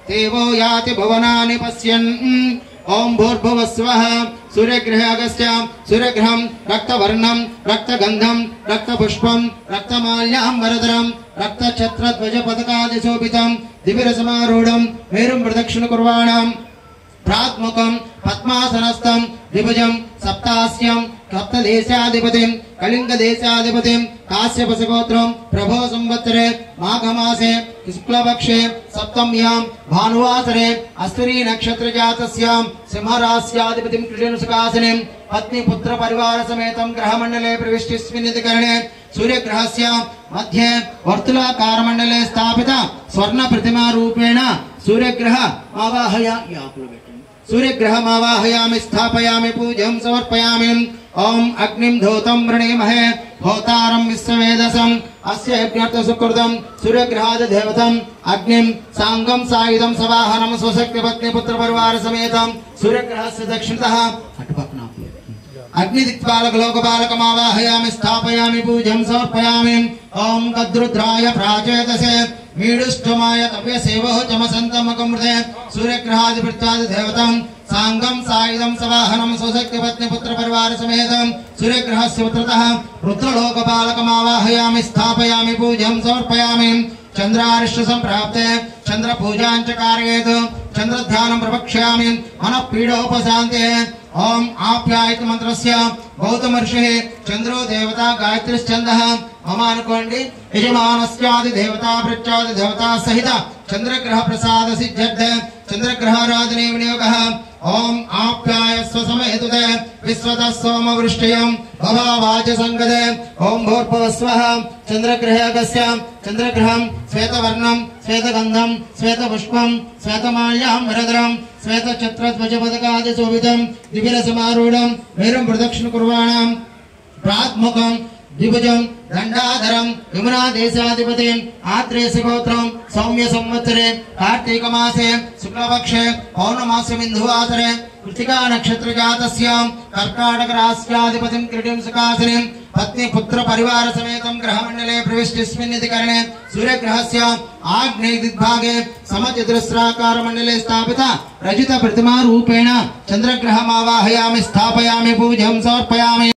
देवो याति भुवनानि पश्यन् ओम भूर्भुवस्वः सूर्यग्रहे अगस्त्य सूर्यग्रहं रक्तवर्णं रक्तगंधं रक्तपुष्पं रक्तमाल्याम्बरधरं रक्तछत्रध्वजपताकादिशोभितं दिव्यरसमारूढं मेरुं प्रदक्षिणकुर्वाणां प्रात्मुकं पद्मासनस्थं द्विभुजं सप्तास्यं सप्तदेशाधिपतिं कलिंगदेशाधिपतिं काश्यपसगोत्रं प्रभो संवत्सरे माघमासे शुक्लपक्षे सप्तम्यां भानुवासरे अश्विनी नक्षत्रजातस्यां सिंहराश्याधिपतिं कृष्णसुखासनीं पत्नी पुत्र परिवार समेतं ग्रहमंडले प्रविष्टिस्मिन्निति करणे सूर्यग्रहस्य मध्ये वर्तुलाकारमंडले स्थापित स्वर्ण प्रतिमा रूपेण सूर्यग्रहमावाहयामि स्थापयामि पूजां समर्पयामि ओम अग्निं धौतं वृणीमहे होतारं विश्ववेदसं अस्य यज्ञार्थ सुकृतं सूर्यग्रहाद देवतं अग्निं सांगं सायुधं सवाहनं स्वशक्ति पत्नी पुत्र परिवार समेतं सूर्यग्रहस्य दक्षिणतः अग्निदिक्पालक लोकपालकमावाहयामि स्थापयामि पूजां समर्पयामि ओम गद्रुद्राय प्राचेतसे मीडुष्टमाय तव्यसेवः चमसन्तमकमृते सूर्यग्रहादिवृत्तादि देवतं सांगं सायुधं सवाहनं स्वशक्ति पत्नी पुत्र परिवार समेतं सूर्यग्रहस्य पुत्रतः रुद्रलोकपालकमावाहयामि स्थापयामि पूजां समर्पयामि चंद्रारिष्ट संप्राप्ते चंद्र पूजां च कारयेत् चंद्रध्यानं प्रवक्ष्यामि मनः पीडोपशान्ते ओम आप्यायित मंत्रस्य गौतम ऋषिः चंद्रो देवता गायत्रीश्छन्दः मम अनुकोंडि यजमानस्यादि देवता प्रत्यादि देवता सहित चंद्रग्रह प्रसाद सिद्ध्यर्थे चंद्रग्रहाराधने विनियोगः ओम आप्यायस्व समेतुते विश्वतः सोमवृष्ट्यं भवावाच संगदे ओम भूर्भुवस्वः चंद्रग्रहे अगस्त्य चंद्रग्रहं श्वेतवर्णं श्वेतगंधं श्वेतपुष्पं श्वेतमाल्याम्बरधरं श्वेतछत्रध्वजपताकादिशोभितं दिव्यरसमारूढं मेरुं प्रदक्षिणकुर्वाणां प्रात्मुकं द्विभुजं दंडाधरं यमुनादेशाधिपतिं आत्रेयसगोत्रं सौम्य संवत्सरे कार्तिक मासे शुक्लपक्षे पौर्णमास्यमिन्दुवासरे कृत्तिका नक्षत्र जातस्यां कर्काटक राश्याधिपतिं क्रीडिं सुखासनीं पत्नी पुत्र परिवार समेतं ग्रहमंडले प्रविष्टिस्मिन्निति करणे सूर्यग्रहस्य आग्नेयदिग्भागे समचतुरस्राकार मंडले स्थापित रजित प्रतिमा रूपेण चंद्रग्रहमावाहयामि स्थापयामि पूजां समर्पयामि।